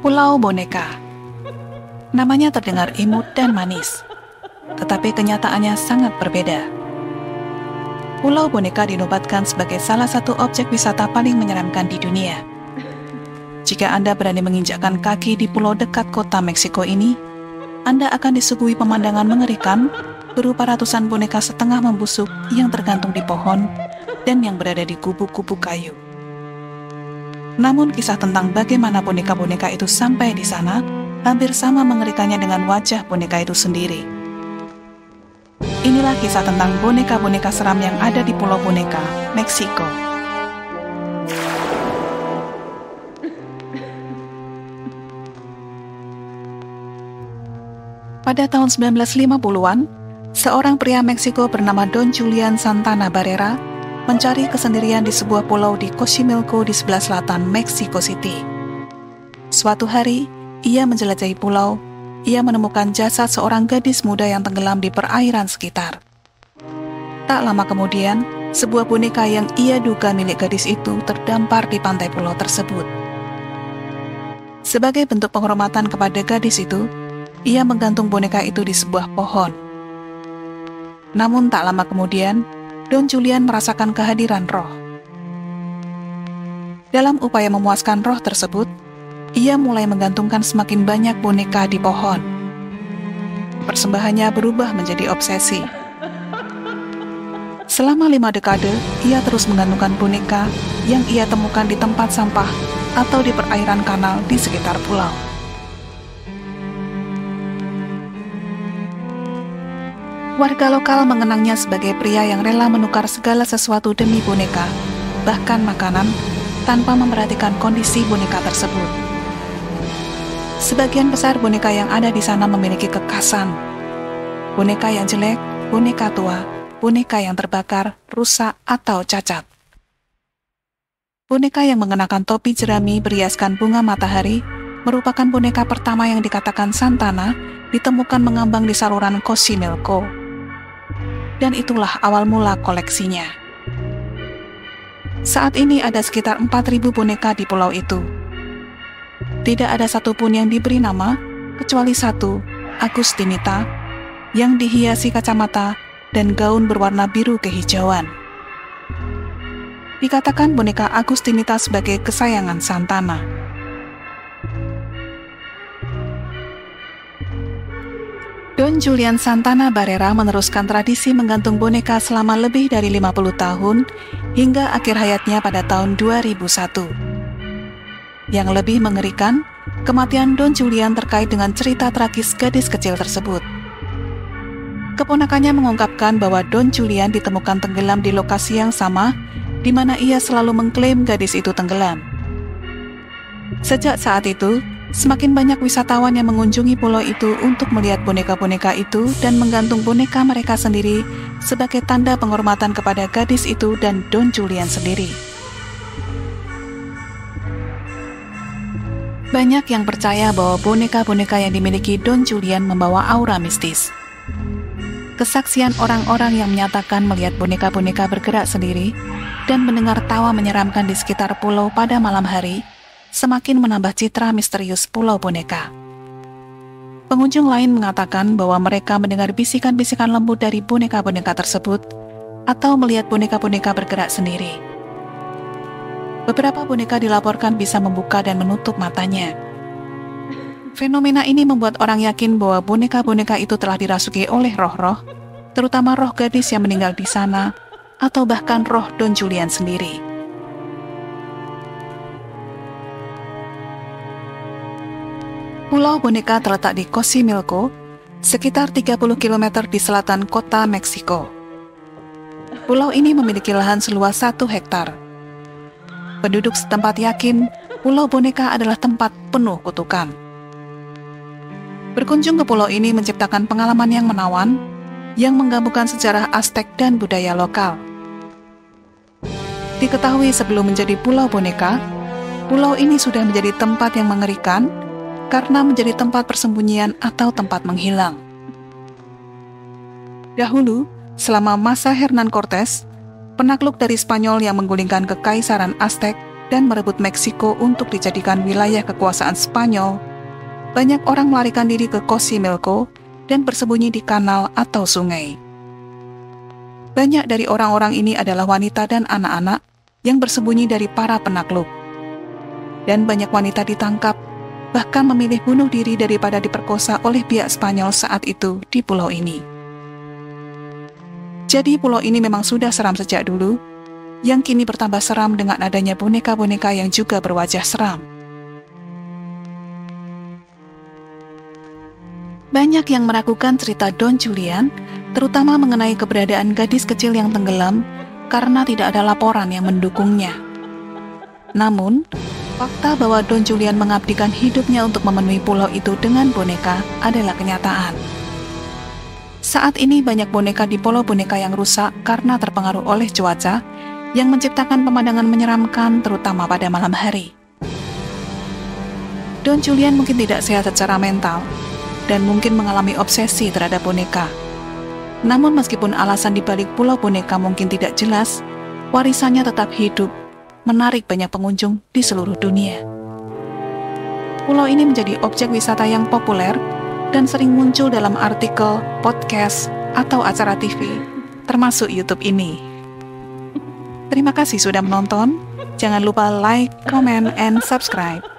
Pulau Boneka. Namanya terdengar imut dan manis, tetapi kenyataannya sangat berbeda. Pulau Boneka dinobatkan sebagai salah satu objek wisata paling menyeramkan di dunia. Jika Anda berani menginjakkan kaki di pulau dekat kota Meksiko ini, Anda akan disuguhi pemandangan mengerikan berupa ratusan boneka setengah membusuk yang tergantung di pohon dan yang berada di gubuk-gubuk kayu. Namun kisah tentang bagaimana boneka-boneka itu sampai di sana hampir sama mengerikannya dengan wajah boneka itu sendiri. Inilah kisah tentang boneka-boneka seram yang ada di Pulau Boneka, Meksiko. Pada tahun 1950-an, seorang pria Meksiko bernama Don Julian Santana Barrera mencari kesendirian di sebuah pulau di Xochimilco di sebelah selatan Mexico City. Suatu hari, ia menjelajahi pulau. Ia menemukan jasad seorang gadis muda yang tenggelam di perairan sekitar. Tak lama kemudian, sebuah boneka yang ia duga milik gadis itu terdampar di pantai pulau tersebut. Sebagai bentuk penghormatan kepada gadis itu, ia menggantung boneka itu di sebuah pohon. Namun tak lama kemudian, Don Julian merasakan kehadiran roh. Dalam upaya memuaskan roh tersebut, ia mulai menggantungkan semakin banyak boneka di pohon. Persembahannya berubah menjadi obsesi. Selama 5 dekade, ia terus menggantungkan boneka yang ia temukan di tempat sampah atau di perairan kanal di sekitar pulau. Warga lokal mengenangnya sebagai pria yang rela menukar segala sesuatu demi boneka, bahkan makanan, tanpa memperhatikan kondisi boneka tersebut. Sebagian besar boneka yang ada di sana memiliki kekasan. Boneka yang jelek, boneka tua, boneka yang terbakar, rusak, atau cacat. Boneka yang mengenakan topi jerami berhiaskan bunga matahari merupakan boneka pertama yang dikatakan Santana ditemukan mengambang di saluran Xochimilco. Dan itulah awal mula koleksinya. Saat ini ada sekitar 4.000 boneka di pulau itu. Tidak ada satupun yang diberi nama, kecuali satu, Agustinita, yang dihiasi kacamata dan gaun berwarna biru kehijauan. Dikatakan boneka Agustinita sebagai kesayangan Santana. Don Julian Santana Barrera meneruskan tradisi menggantung boneka selama lebih dari 50 tahun hingga akhir hayatnya pada tahun 2001. Yang lebih mengerikan, kematian Don Julian terkait dengan cerita tragis gadis kecil tersebut. Keponakannya mengungkapkan bahwa Don Julian ditemukan tenggelam di lokasi yang sama, di mana ia selalu mengklaim gadis itu tenggelam. Sejak saat itu, semakin banyak wisatawan yang mengunjungi pulau itu untuk melihat boneka-boneka itu dan menggantung boneka mereka sendiri sebagai tanda penghormatan kepada gadis itu dan Don Julian sendiri. Banyak yang percaya bahwa boneka-boneka yang dimiliki Don Julian membawa aura mistis. Kesaksian orang-orang yang menyatakan melihat boneka-boneka bergerak sendiri dan mendengar tawa menyeramkan di sekitar pulau pada malam hari semakin menambah citra misterius Pulau Boneka. Pengunjung lain mengatakan bahwa mereka mendengar bisikan-bisikan lembut dari boneka-boneka tersebut atau melihat boneka-boneka bergerak sendiri. Beberapa boneka dilaporkan bisa membuka dan menutup matanya. Fenomena ini membuat orang yakin bahwa boneka-boneka itu telah dirasuki oleh roh-roh, terutama roh gadis yang meninggal di sana, atau bahkan roh Don Julian sendiri. Pulau Boneka terletak di Xochimilco, sekitar 30 km di selatan kota Meksiko. Pulau ini memiliki lahan seluas 1 hektar. Penduduk setempat yakin Pulau Boneka adalah tempat penuh kutukan. Berkunjung ke pulau ini menciptakan pengalaman yang menawan, yang menggabungkan sejarah Aztec dan budaya lokal. Diketahui sebelum menjadi Pulau Boneka, pulau ini sudah menjadi tempat yang mengerikan, karena menjadi tempat persembunyian atau tempat menghilang. Dahulu, selama masa Hernan Cortes, penakluk dari Spanyol yang menggulingkan kekaisaran Aztec dan merebut Meksiko untuk dijadikan wilayah kekuasaan Spanyol, banyak orang melarikan diri ke Xochimilco dan bersembunyi di kanal atau sungai. Banyak dari orang-orang ini adalah wanita dan anak-anak yang bersembunyi dari para penakluk. Dan banyak wanita ditangkap, bahkan memilih bunuh diri daripada diperkosa oleh pihak Spanyol saat itu di pulau ini. Jadi pulau ini memang sudah seram sejak dulu, yang kini bertambah seram dengan adanya boneka-boneka yang juga berwajah seram. Banyak yang meragukan cerita Don Julian, terutama mengenai keberadaan gadis kecil yang tenggelam karena tidak ada laporan yang mendukungnya. Namun, fakta bahwa Don Julian mengabdikan hidupnya untuk memenuhi pulau itu dengan boneka adalah kenyataan. Saat ini banyak boneka di pulau boneka yang rusak karena terpengaruh oleh cuaca yang menciptakan pemandangan menyeramkan terutama pada malam hari. Don Julian mungkin tidak sehat secara mental dan mungkin mengalami obsesi terhadap boneka. Namun meskipun alasan di balik pulau boneka mungkin tidak jelas, warisannya tetap hidup, menarik banyak pengunjung di seluruh dunia. Pulau ini menjadi objek wisata yang populer dan sering muncul dalam artikel, podcast, atau acara TV, termasuk YouTube ini. Terima kasih sudah menonton. Jangan lupa like, comment, and subscribe.